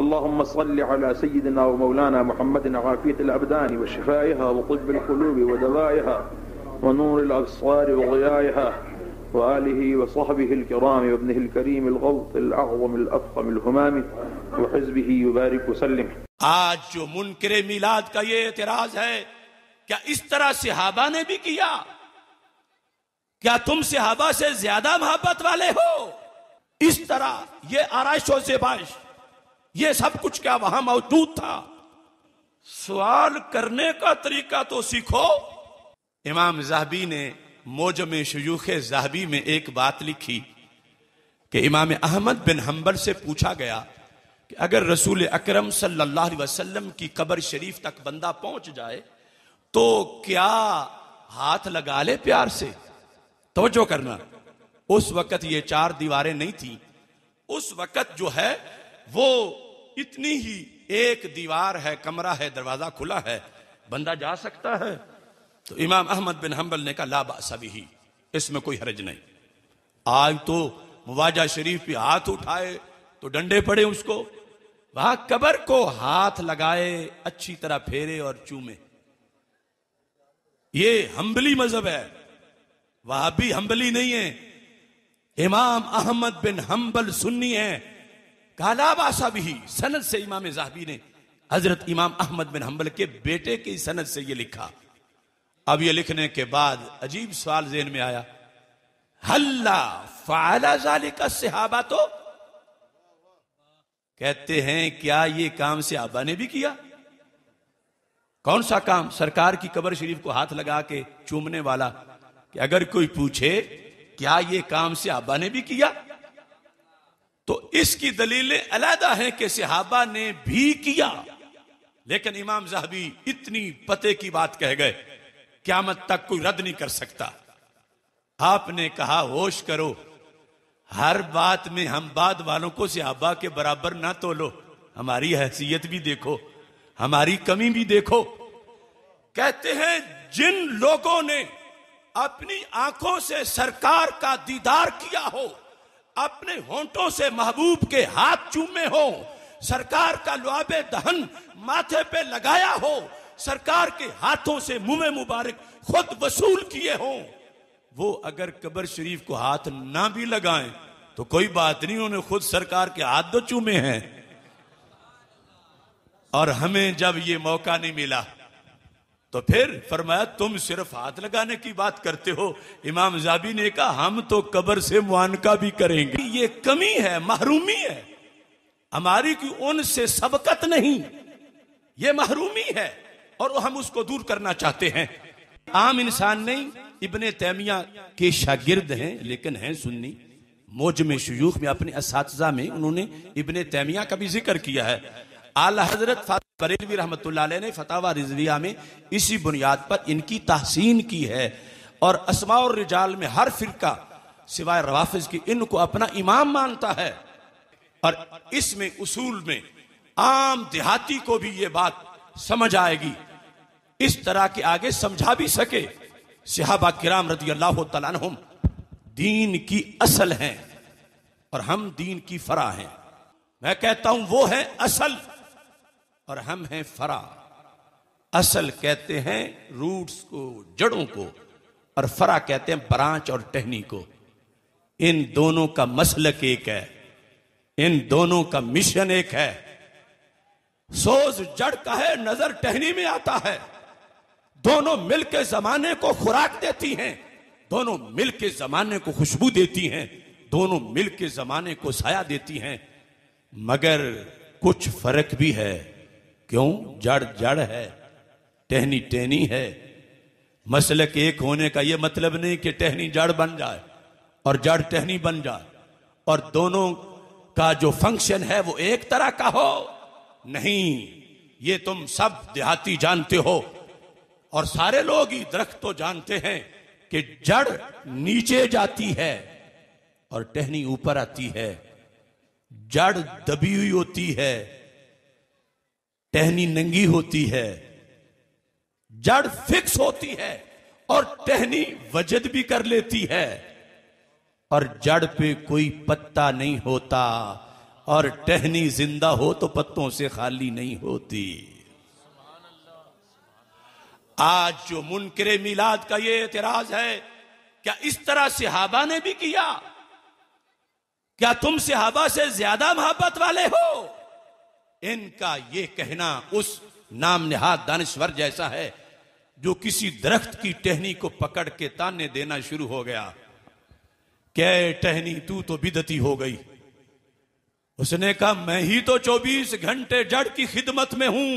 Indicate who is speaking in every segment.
Speaker 1: अल्लाहुम्मा सल्लि अला सय्यिदिना व मौलाना मुहम्मदिन आफियतिल अबदानि व शिफाइहा व तिब्बिल क़ुलूबि व दवाइहा व नूरिल अब्सारि व ग़ियाइहा व आलिहि व सहबिहिल किराम व इब्निहिल करीमिल ग़ौसिल अअज़मिल अफ़ख़मिल हुमामी व हिज़्बिही व बारिक व सल्लिम।
Speaker 2: आज जो मुनकिरे मिलाद का ये एतराज है, क्या इस तरह सहाबा ने भी किया? क्या तुम सहाबा से ज्यादा मोहब्बत वाले हो? इस तरह ये आराइशों से बाइश, ये सब कुछ क्या वहां मौजूद था? सवाल करने का तरीका तो सीखो। इमाम ज़हबी ने मोजम शुयूख़े ज़हबी में एक बात लिखी कि इमाम अहमद बिन हंबल से पूछा गया कि अगर रसूल अकरम सल्लल्लाहु अलैहि वसल्लम की कब्र शरीफ तक बंदा पहुंच जाए तो क्या हाथ लगा ले प्यार से? तवज्जो करना, उस वक्त ये 4 दीवारें नहीं थी। उस वक्त जो है वो इतनी ही एक दीवार है, कमरा है, दरवाजा खुला है, बंदा जा सकता है। तो इमाम अहमद बिन हंबल ने कहा ला बासा बिही, इसमें कोई हरज नहीं। आज तो मुवाजा शरीफ पे हाथ उठाए तो डंडे पड़े उसको, वहां कब्र को हाथ लगाए, अच्छी तरह फेरे और चूमे। ये हम्बली मजहब है, वहां भी हम्बली नहीं है। इमाम अहमद बिन हंबल सुन्नी है, काला बासा भी। सनद से इमाम ज़हबी ने हजरत इमाम अहमद बिन हंबल के बेटे की सनद से ये लिखा। अब ये लिखने के बाद अजीब सवाल ज़हन में आया, हल्ला फ़अला ज़ालिका सहाबा, तो कहते हैं क्या ये काम सहाबा ने भी किया? कौन सा काम? सरकार की कब्र शरीफ को हाथ लगा के चूमने वाला। कि अगर कोई पूछे क्या ये काम सहाबा ने भी किया, तो इसकी दलीलें अलग हैं कि सहाबा ने भी किया। लेकिन इमाम ज़हबी इतनी पते की बात कह गए, क़यामत तक कोई रद्द नहीं कर सकता। आपने कहा होश करो, हर बात में हम बाद वालों को सहाबा के बराबर ना तोलो, हमारी हैसियत भी देखो, हमारी कमी भी देखो। कहते हैं जिन लोगों ने अपनी आंखों से सरकार का दीदार किया हो, अपने होंठों से महबूब के हाथ चूमे हो, सरकार का लुआबे दहन माथे पे लगाया हो, सरकार के हाथों से मुंह मुबारक खुद वसूल किए हो, वो अगर कब्र शरीफ को हाथ ना भी लगाएं तो कोई बात नहीं, उन्होंने खुद सरकार के हाथ तो चूमे हैं। और हमें जब ये मौका नहीं मिला तो फिर फरमाया तुम सिर्फ हाथ लगाने की बात करते हो। इमाम ज़हबी ने कहा हम तो कब्र से मुआनका भी करेंगे। ये कमी है, महरूमी है हमारी, कि उनसे सबकत नहीं, ये महरूमी है और हम उसको दूर करना चाहते हैं। आम इंसान नहीं, इब्ने तैमिया के शागिर्द हैं लेकिन हैं सुन्नी। मोजम शुयूख में अपने असातिज़ा में उन्होंने इब्ने तैमिया का भी जिक्र किया है। आला हजरत बरेलवी रहमतुल्लाह अलैह ने फतावा रिजविया में इसी बुनियाद पर इनकी तहसीन की है। और अस्मा और रिजाल में हर फिरका सिवाय रवाफिज की इनको अपना इमाम मानता है। और इसमें उसूल में आम देहाती को भी ये बात समझ आएगी, इस तरह के आगे समझा भी सके। सहाबा किराम रज़ी अल्लाह तआला अन्हुम दीन की असल हैं और हम दीन की फरा हैं। मैं कहता हूं वो है असल और हम हैं फरा। असल कहते हैं रूट्स को, जड़ों को, और फरा कहते हैं ब्रांच और टहनी को। इन दोनों का मसलक एक है, इन दोनों का मिशन एक है। सोज जड़ का है, नजर टहनी में आता है। दोनों मिलके जमाने को खुराक देती हैं, दोनों मिलके जमाने को खुशबू देती हैं, दोनों मिलके जमाने को साया देती हैं। मगर कुछ फर्क भी है। क्यों? जड़ जड़ है, टहनी टहनी है। मसलक एक होने का यह मतलब नहीं कि टहनी जड़ बन जाए और जड़ टहनी बन जाए और दोनों का जो फंक्शन है वो एक तरह का हो। नहीं, ये तुम सब देहाती जानते हो और सारे लोग ही दरख्त तो जानते हैं कि जड़ नीचे जाती है और टहनी ऊपर आती है। जड़ दबी हुई होती है, टहनी नंगी होती है। जड़ फिक्स होती है और टहनी वजद भी कर लेती है। और जड़ पे कोई पत्ता नहीं होता और टहनी जिंदा हो तो पत्तों से खाली नहीं होती। आज जो मुनकरे मिलाद का ये एतराज है, क्या इस तरह सहाबा ने भी किया? क्या तुम सहाबा से ज्यादा मोहब्बत वाले हो? इनका ये कहना उस नाम निहाद दानिश्वर जैसा है जो किसी दरख्त की टहनी को पकड़ के ताने देना शुरू हो गया। क्या टहनी तू तो बिदती हो गई। उसने कहा मैं ही तो 24 घंटे जड़ की खिदमत में हूं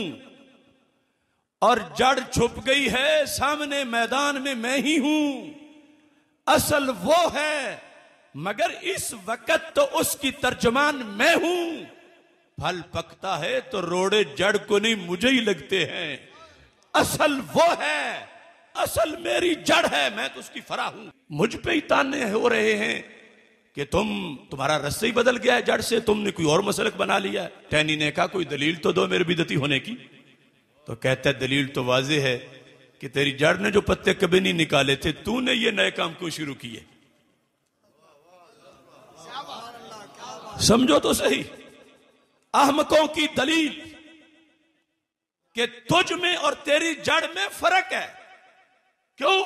Speaker 2: और जड़ छुप गई है सामने मैदान में, मैं ही हूं। असल वो है मगर इस वक्त तो उसकी तर्जमान मैं हूं। फल पकता है तो रोड़े जड़ को नहीं मुझे ही लगते हैं। असल वो है, असल मेरी जड़ है, मैं तो उसकी फरा हूं। मुझ पे ही ताने हो रहे हैं कि तुम्हारा रस्सा ही बदल गया है जड़ से, तुमने कोई और मसलक बना लिया है। टहनी ने कहा कोई दलील तो दो मेरे बिदती होने की। तो कहता है दलील तो वाजे है कि तेरी जड़ ने जो पत्ते कभी नहीं निकाले थे, तूने ये नए काम क्यों शुरू किए? समझो तो सही अहमकों की दलील कि तुझ में और तेरी जड़ में फर्क है। क्यों?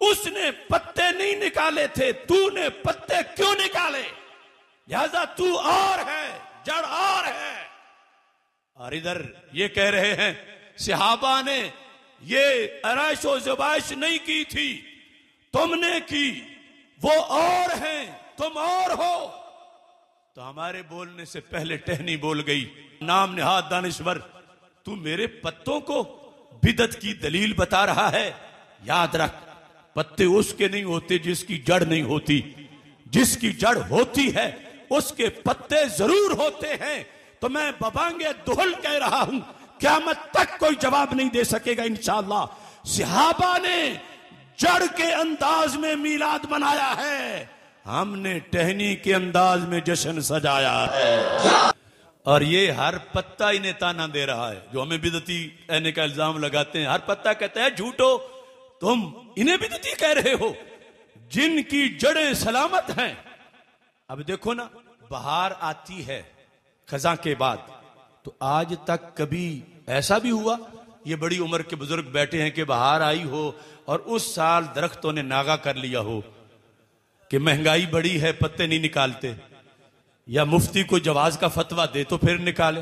Speaker 2: उसने पत्ते नहीं निकाले थे, तूने पत्ते क्यों निकाले? लिहाजा तू और है, जड़ और है। और इधर ये कह रहे हैं सहाबा ने ये अराइशो ज़बाइश नहीं की थी, तुमने की। वो और हैं, तुम और हो। तो हमारे बोलने से पहले टहनी बोल गई, नाम निहाद दानिश्वर तू मेरे पत्तों को बिदत की दलील बता रहा है। याद रख, पत्ते उसके नहीं होते जिसकी जड़ नहीं होती। जिसकी जड़ होती है उसके पत्ते जरूर होते हैं। तो मैं बबांगे दुहल कह रहा हूं, क़यामत तक कोई जवाब नहीं दे सकेगा इंशाअल्लाह। सहाबा ने जड़ के अंदाज में मीलाद मनाया है, हमने टहनी के अंदाज में जश्न सजाया है। और ये हर पत्ता इन्हें ताना दे रहा है जो हमें बिदती कहने का इल्जाम लगाते हैं। हर पत्ता कहता है झूठो, तुम इन्हें बिदती कह रहे हो जिनकी जड़ें सलामत हैं। अब देखो ना, बहार आती है खजा के बाद, तो आज तक कभी ऐसा भी हुआ ये बड़ी उम्र के बुजुर्ग बैठे हैं कि बहार आई हो और उस साल दरख्तों ने नागा कर लिया हो कि महंगाई बड़ी है पत्ते नहीं निकालते, या मुफ्ती को जवाज का फतवा दे तो फिर निकाले।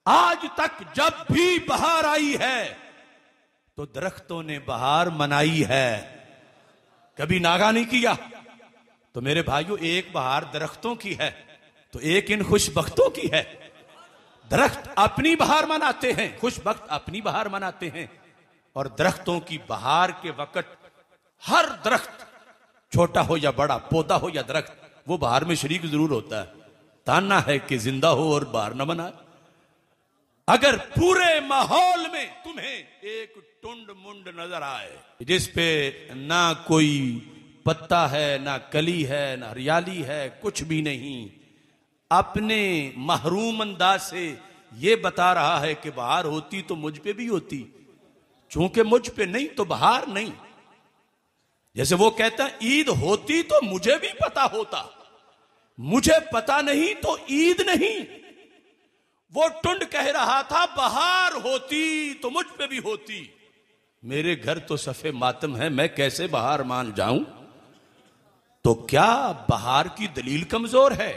Speaker 2: आज तक जब भी बहार आई है तो दरख्तों ने बहार मनाई है, कभी नागा नहीं किया। तो मेरे भाइयों, एक बहार दरख्तों की है तो एक इन खुशबख्तों की है। दरख्त अपनी बहार मनाते हैं, खुशबख्त अपनी बहार मनाते हैं। और दरख्तों की बहार के वक्त हर दरख्त, छोटा हो या बड़ा, पौधा हो या दरख्त, वो बहार में शरीक जरूर होता है। ताना है कि जिंदा हो और बहार न मनाए। अगर पूरे माहौल में तुम्हें एक टुंड मुंड नजर आए जिस पे ना कोई पत्ता है, ना कली है, ना हरियाली है, कुछ भी नहीं, अपने महरूम अंदाज से ये बता रहा है कि बहार होती तो मुझ पे भी होती, चूंकि मुझ पे नहीं तो बहार नहीं। जैसे वो कहता है ईद होती तो मुझे भी पता होता, मुझे पता नहीं तो ईद नहीं। वो टुंड कह रहा था बहार होती तो मुझ पे भी होती। मेरे घर तो सफे मातम है, मैं कैसे बहार मान जाऊं? तो क्या बहार की दलील कमजोर है?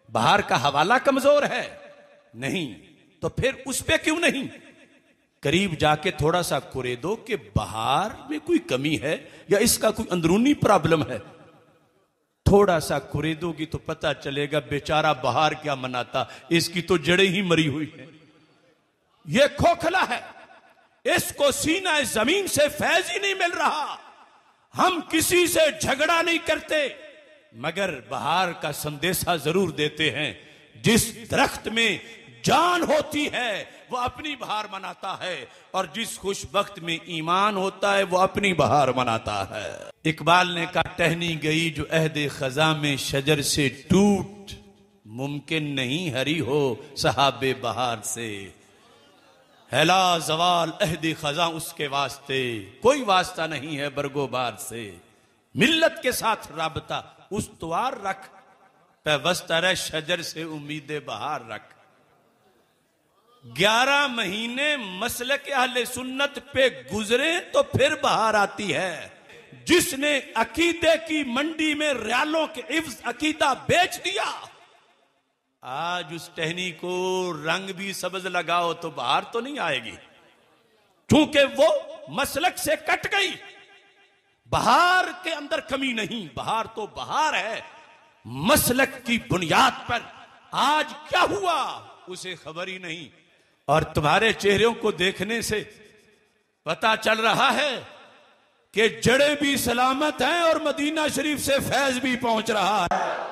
Speaker 2: बहार का हवाला कमजोर है? नहीं। तो फिर उस पे क्यों नहीं करीब जाके थोड़ा सा कुरे दो कि बहार में कोई कमी है या इसका कोई अंदरूनी प्रॉब्लम है? थोड़ा सा कुरे दोगी तो पता चलेगा बेचारा बहार क्या मनाता, इसकी तो जड़ें ही मरी हुई है। ये खोखला है, इसको सीना जमीन से फैज ही नहीं मिल रहा। हम किसी से झगड़ा नहीं करते मगर बहार का संदेशा जरूर देते हैं। जिस दरख्त में जान होती है वो अपनी बहार मनाता है, और जिस खुशबख्त में ईमान होता है वो अपनी बहार मनाता है। इकबाल ने कहा टहनी गई जो अहदे खजा में शजर से टूट, मुमकिन नहीं हरी हो सहाबे बहार से। हैला जवाल अहदे खजा उसके वास्ते, कोई वास्ता नहीं है बरगो बार से। मिल्लत के साथ राबता उस्तवार रख, पैवस्तर शजर से उम्मीद बहार रख। 11 महीने मसलक अहले सुन्नत पे गुजरे तो फिर बहार आती है। जिसने अकीदे की मंडी में रियालों के इफ्ज अकीदा बेच दिया, आज उस टहनी को रंग भी सब्ज लगाओ तो बहार तो नहीं आएगी, क्योंकि वो मसलक से कट गई। बहार के अंदर कमी नहीं, बहार तो बहार है। मसलक की बुनियाद पर आज क्या हुआ उसे खबर ही नहीं। और तुम्हारे चेहरों को देखने से पता चल रहा है कि जड़ें भी सलामत हैं और मदीना शरीफ से फैज भी पहुंच रहा है।